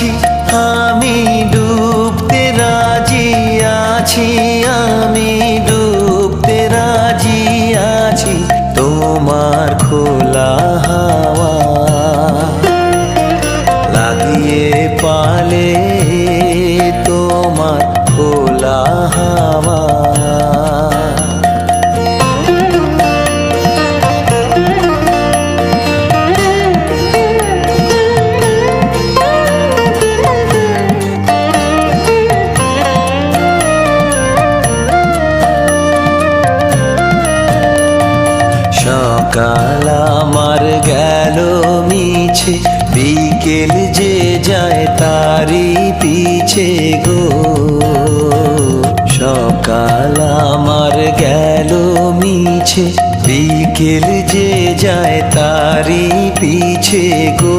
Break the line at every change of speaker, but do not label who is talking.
আছি, আমি ডুবতে রাজি আছি, আমি ডুবতে রাজি আছি তোমার খোলা হাওয়া লাগিয়ে পালে, তোমার খোলা হাওয়া। সকাল আমার গেল মিছে, বিকেল যে যায় তারি পিছে গো। সকাল আমার গেল মিছে, বিকেল যে যায় তারি পিছে গো।